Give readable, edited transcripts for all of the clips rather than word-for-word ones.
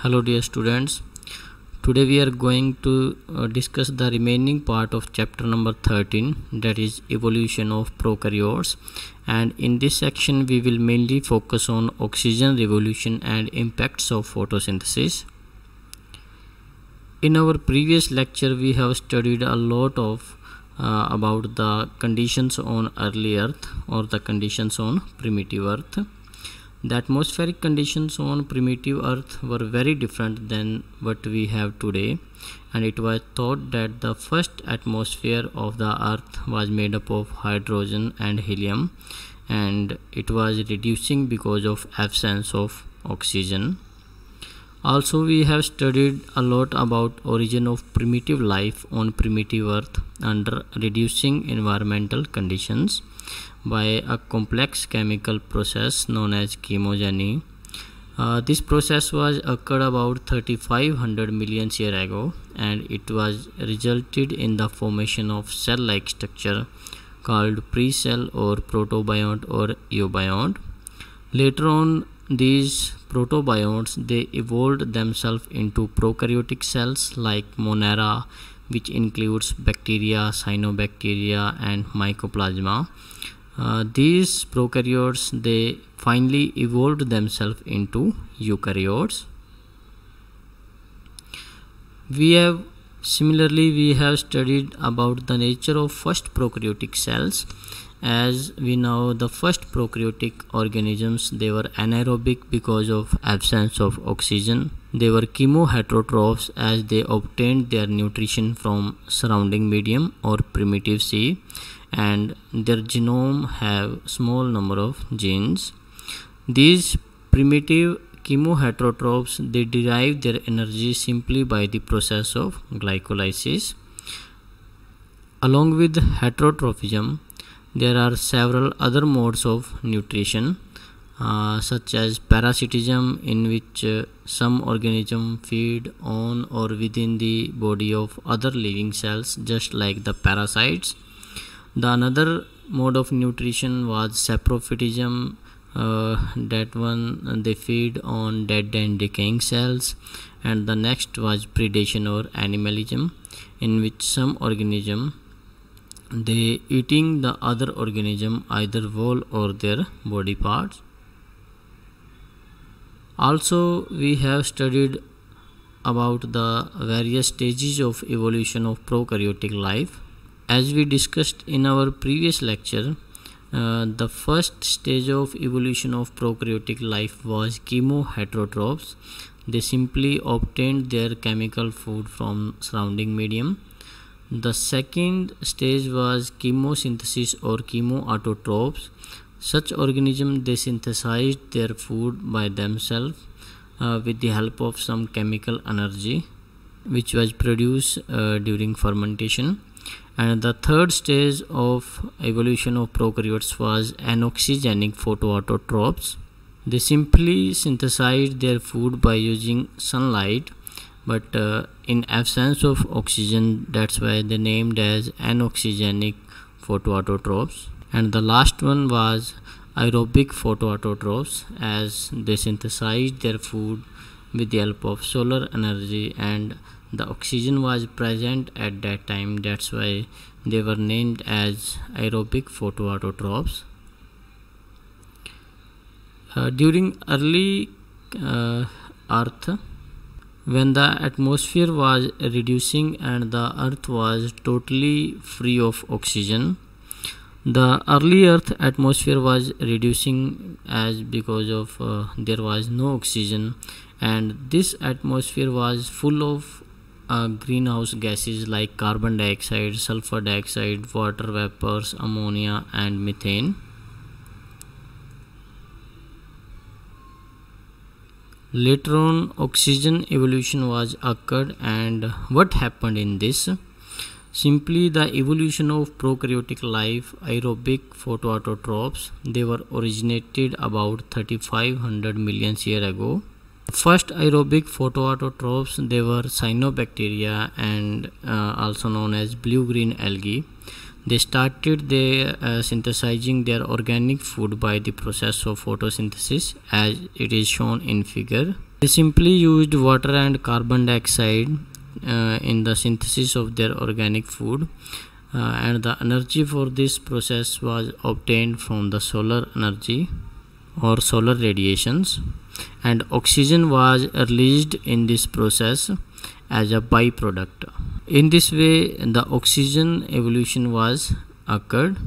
Hello dear students, today we are going to discuss the remaining part of chapter number 13, that is evolution of prokaryotes, and in this section we will mainly focus on oxygen revolution and impacts of photosynthesis. In our previous lecture we have studied a lot of about the conditions on early earth or the conditions on primitive earth. The atmospheric conditions on primitive earth were very different than what we have today, and it was thought that the first atmosphere of the earth was made up of hydrogen and helium, and it was reducing because of absence of oxygen. Also, we have studied a lot about origin of primitive life on primitive earth under reducing environmental conditions by a complex chemical process known as chemogeny. This process was occurred about 3500 million years ago, and it was resulted in the formation of cell-like structure called pre-cell or protobionts or eubionts. Later on, these protobionts they evolved themselves into prokaryotic cells like Monera, which includes bacteria, cyanobacteria, and mycoplasma. These prokaryotes they finally evolved themselves into eukaryotes. We have studied about the nature of first prokaryotic cells. As we know, the first prokaryotic organisms they were anaerobic because of absence of oxygen. They were chemoheterotrophs as they obtained their nutrition from surrounding medium or primitive sea, and their genome have small number of genes. These primitive chemoheterotrophs they derive their energy simply by the process of glycolysis. Along with heterotrophism, there are several other modes of nutrition, such as parasitism, in which some organisms feed on or within the body of other living cells, just like the parasites. The another mode of nutrition was saprophytism. That one they feed on dead and decaying cells, and the next was predation or animalism, in which some organism they eating the other organism either whole or their body parts. Also, we have studied about the various stages of evolution of prokaryotic life. As we discussed in our previous lecture, the first stage of evolution of prokaryotic life was chemoheterotrophs. They simply obtained their chemical food from surrounding medium. The second stage was chemosynthesis or chemoautotrophs. Such organisms they synthesized their food by themselves with the help of some chemical energy which was produced during fermentation. And the third stage of evolution of prokaryotes was anoxygenic photoautotrophs. They simply synthesized their food by using sunlight, but in absence of oxygen, that's why they named as anoxygenic photoautotrophs. And the last one was aerobic photoautotrophs, as they synthesized their food with the help of solar energy, and the oxygen was present at that time, that's why they were named as aerobic photoautotrophs. During early earth, when the atmosphere was reducing and the earth was totally free of oxygen, the early earth atmosphere was reducing as because of there was no oxygen, and this atmosphere was full of greenhouse gases like carbon dioxide, sulfur dioxide, water vapors, ammonia, and methane. Later on, oxygen evolution was occurred, and what happened in this? Simply the evolution of prokaryotic life, aerobic photoautotrophs, they were originated about 3500 million years ago. First aerobic photoautotrophs they were cyanobacteria and also known as blue-green algae. They started synthesizing their organic food by the process of photosynthesis, as it is shown in figure. They simply used water and carbon dioxide in the synthesis of their organic food, and the energy for this process was obtained from the solar energy or solar radiations, and oxygen was released in this process as a byproduct. In this way, the oxygen evolution was occurred,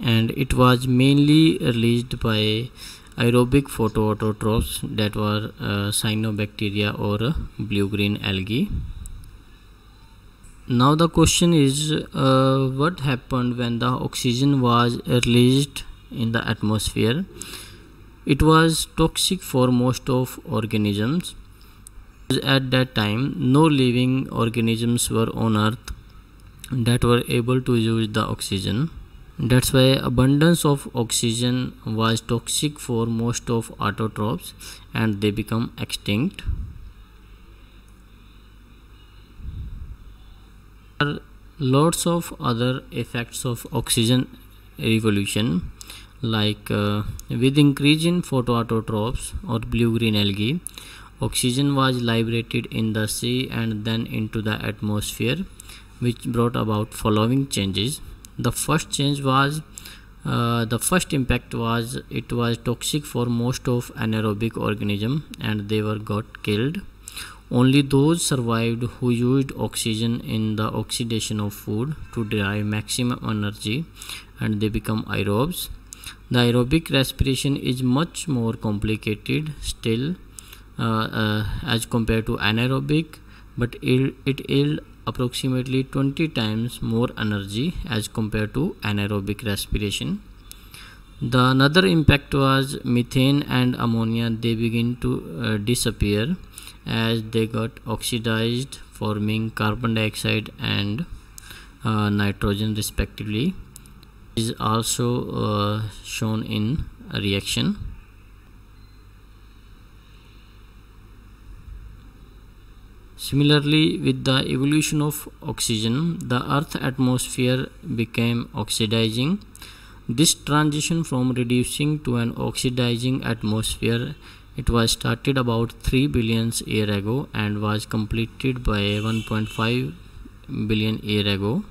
and it was mainly released by aerobic photoautotrophs, that were cyanobacteria or blue-green algae. Now the question is, what happened when the oxygen was released in the atmosphere? It was toxic for most of organisms. At that time, no living organisms were on earth that were able to use the oxygen. That's why abundance of oxygen was toxic for most of autotrophs, and they become extinct. There are lots of other effects of oxygen revolution, like with increase in photoautotrophs or blue-green algae, oxygen was liberated in the sea and then into the atmosphere, which brought about following changes. The first change was the first impact was it was toxic for most of anaerobic organisms, and they were got killed. Only those survived who used oxygen in the oxidation of food to derive maximum energy, and they become aerobes. The aerobic respiration is much more complicated still as compared to anaerobic, but it yields approximately 20 times more energy as compared to anaerobic respiration. The another impact was methane and ammonia. They begin to disappear as they got oxidized, forming carbon dioxide and nitrogen respectively. Is also shown in a reaction. Similarly, with the evolution of oxygen, the Earth's atmosphere became oxidizing. This transition from reducing to an oxidizing atmosphere, it was started about 3 billion years ago and was completed by 1.5 billion years ago.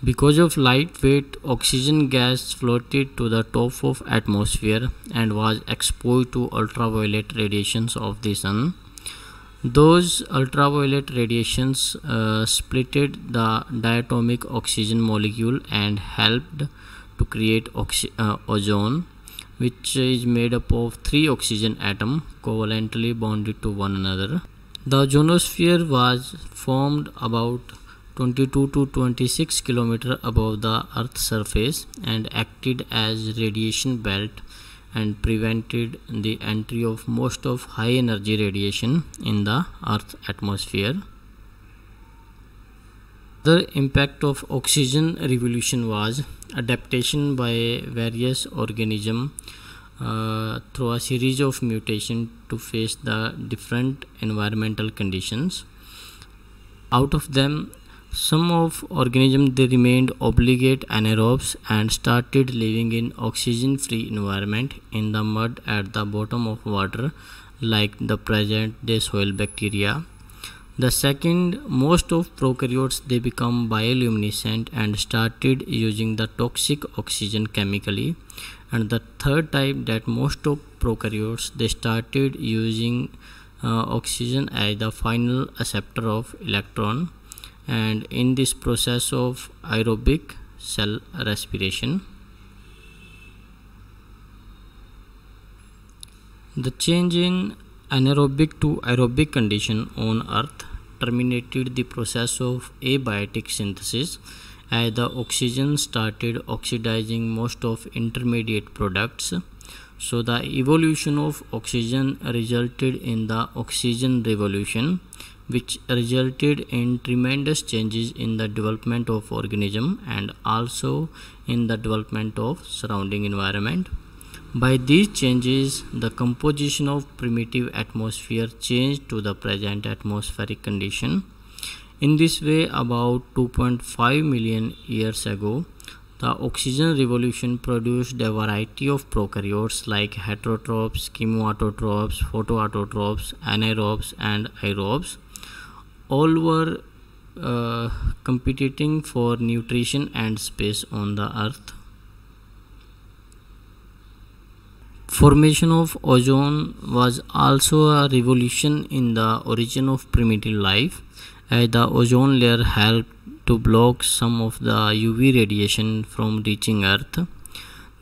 Because of lightweight, oxygen gas floated to the top of atmosphere and was exposed to ultraviolet radiations of the sun. Those ultraviolet radiations splitted the diatomic oxygen molecule and helped to create ozone, which is made up of 3 oxygen atoms covalently bonded to one another. The ozonosphere was formed about 22 to 26 km above the Earth's surface and acted as radiation belt and prevented the entry of most of high energy radiation in the Earth's atmosphere. The impact of oxygen revolution was adaptation by various organisms through a series of mutations to face the different environmental conditions. Out of them, some of organisms they remained obligate anaerobes and started living in oxygen-free environment in the mud at the bottom of water, like the present-day soil bacteria. The second, most of prokaryotes they become bioluminescent and started using the toxic oxygen chemically. And the third type, that most of prokaryotes they started using oxygen as the final acceptor of electron, and in this process of aerobic cell respiration. The change in anaerobic to aerobic condition on Earth terminated the process of abiotic synthesis, as the oxygen started oxidizing most of intermediate products. So the evolution of oxygen resulted in the oxygen revolution, which resulted in tremendous changes in the development of organism and also in the development of surrounding environment. By these changes, the composition of primitive atmosphere changed to the present atmospheric condition. In this way, about 2.5 million years ago, The oxygen revolution produced a variety of prokaryotes like heterotrophs, chemoautotrophs, photoautotrophs, anaerobes, and aerobes. All were competing for nutrition and space on the earth. Formation of ozone was also a revolution in the origin of primitive life, as the ozone layer helped to block some of the UV radiation from reaching Earth.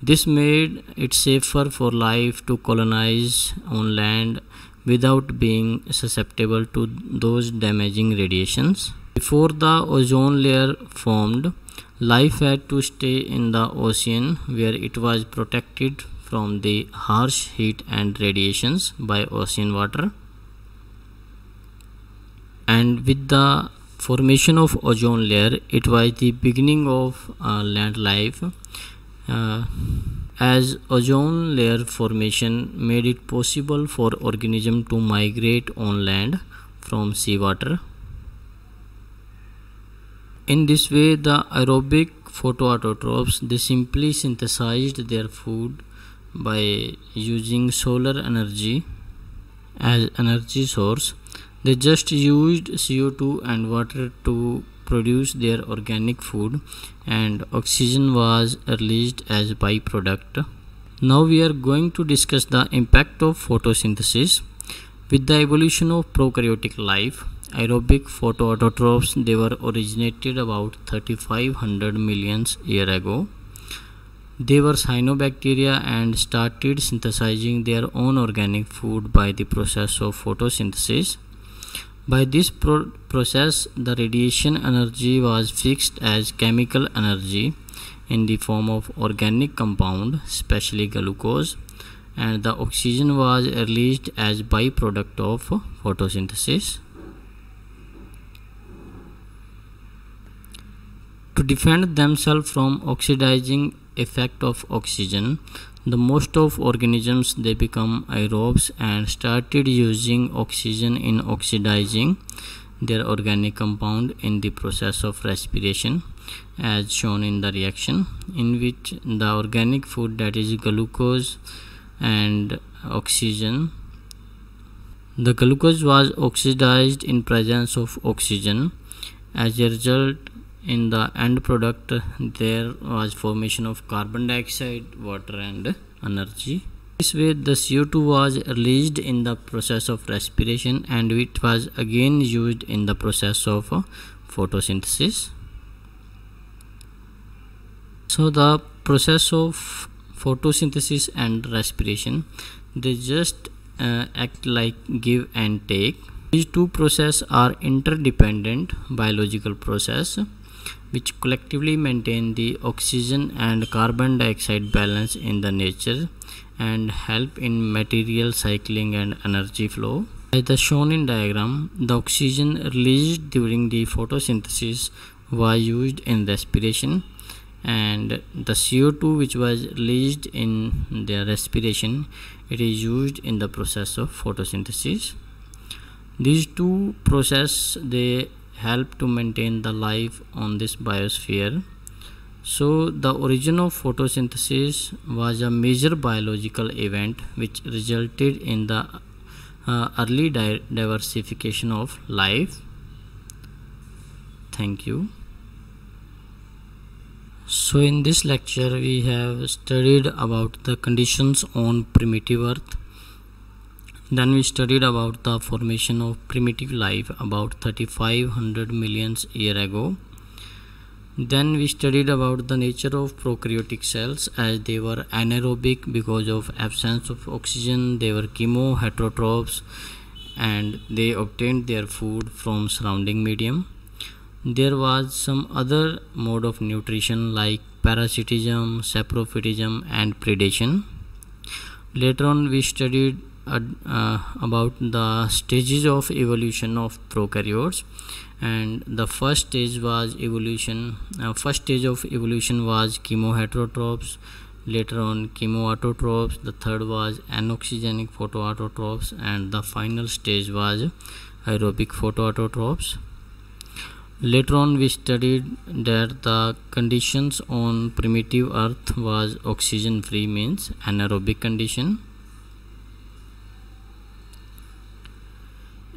This made it safer for life to colonize on land without being susceptible to those damaging radiations. Before the ozone layer formed, life had to stay in the ocean where it was protected from the harsh heat and radiations by ocean water. And with the formation of ozone layer, it was the beginning of land life, as ozone layer formation made it possible for organisms to migrate on land from seawater. In this way, the aerobic photoautotrophs, they simply synthesized their food by using solar energy as energy source. They just used CO2 and water to produce their organic food, and oxygen was released as byproduct. Now we are going to discuss the impact of photosynthesis. With the evolution of prokaryotic life, aerobic photoautotrophs, they were originated about 3500 million years ago. They were cyanobacteria and started synthesizing their own organic food by the process of photosynthesis. By this process, the radiation energy was fixed as chemical energy in the form of organic compound, especially glucose, and the oxygen was released as byproduct of photosynthesis. To defend themselves from oxidizing effect of oxygen, the most of organisms, they become aerobes and started using oxygen in oxidizing their organic compound in the process of respiration, as shown in the reaction, in which the organic food, that is glucose and oxygen, the glucose was oxidized in presence of oxygen. As a result, in the end product, there was formation of carbon dioxide, water, and energy. This way, the CO2 was released in the process of respiration, and it was again used in the process of photosynthesis. So the process of photosynthesis and respiration, they just act like give and take. These two processes are interdependent biological process which collectively maintain the oxygen and carbon dioxide balance in the nature and help in material cycling and energy flow. As shown in diagram, the oxygen released during the photosynthesis was used in respiration, and the CO2 which was released in the respiration, it is used in the process of photosynthesis. These two processes, they help to maintain the life on this biosphere. So the origin of photosynthesis was a major biological event which resulted in the early diversification of life. Thank you. So in this lecture we have studied about the conditions on primitive Earth. Then we studied about the formation of primitive life about 3500 million years ago. Then we studied about the nature of prokaryotic cells, as they were anaerobic because of absence of oxygen. They were chemoheterotrophs and they obtained their food from surrounding medium. There was some other mode of nutrition like parasitism, saprophytism, and predation. Later on we studied about the stages of evolution of prokaryotes, and the first stage was evolution. First stage of evolution was chemoheterotrophs, later on chemoautotrophs, the third was anoxygenic photoautotrophs, and the final stage was aerobic photoautotrophs. Later on we studied that the conditions on primitive earth was oxygen free, means anaerobic condition.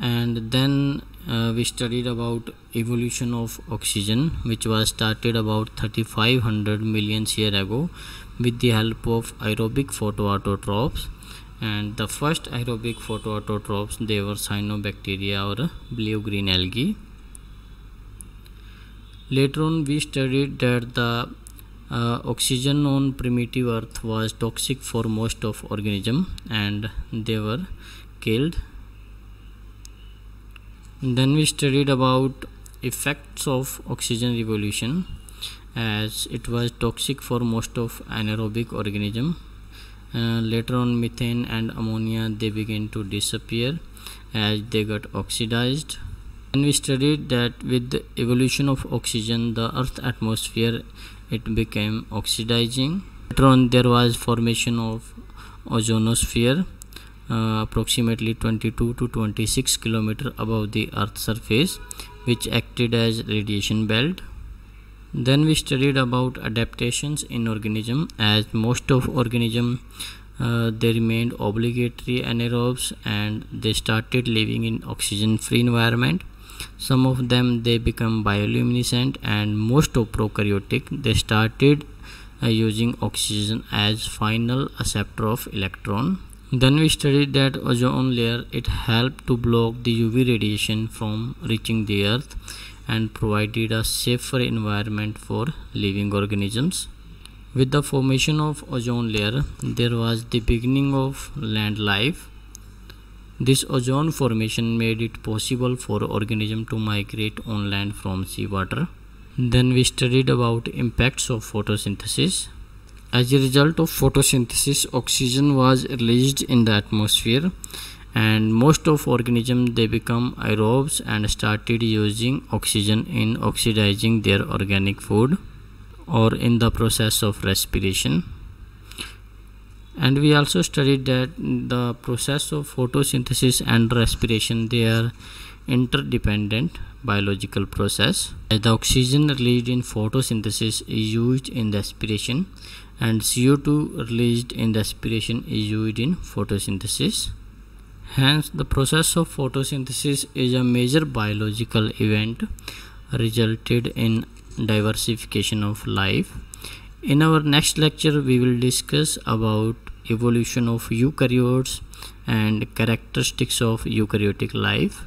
And then we studied about evolution of oxygen, which was started about 3500 million years ago with the help of aerobic photoautotrophs. And the first aerobic photoautotrophs, they were cyanobacteria or blue-green algae. Later on we studied that the oxygen on primitive earth was toxic for most of organisms and they were killed. Then we studied about effects of oxygen revolution, as it was toxic for most of anaerobic organisms. Later on methane and ammonia, they began to disappear as they got oxidized. And we studied that with the evolution of oxygen, the earth atmosphere, it became oxidizing. Later on there was formation of ozonosphere, approximately 22 to 26 km above the earth's surface, which acted as radiation belt. Then we studied about adaptations in organism, as most of organism they remained obligatory anaerobes and they started living in oxygen free environment. Some of them they become bioluminescent, and most of prokaryotic they started using oxygen as final acceptor of electron. Then we studied that ozone layer, it helped to block the UV radiation from reaching the earth and provided a safer environment for living organisms. With the formation of ozone layer, there was the beginning of land life. This ozone formation made it possible for organisms to migrate on land from seawater. Then we studied about impacts of photosynthesis. As a result of photosynthesis, oxygen was released in the atmosphere, and most of organisms they become aerobes and started using oxygen in oxidizing their organic food or in the process of respiration. And we also studied that the process of photosynthesis and respiration, they are interdependent biological process. The oxygen released in photosynthesis is used in respiration, and CO2 released in respiration is used in photosynthesis. Hence, the process of photosynthesis is a major biological event resulted in diversification of life. In our next lecture, we will discuss about evolution of eukaryotes and characteristics of eukaryotic life.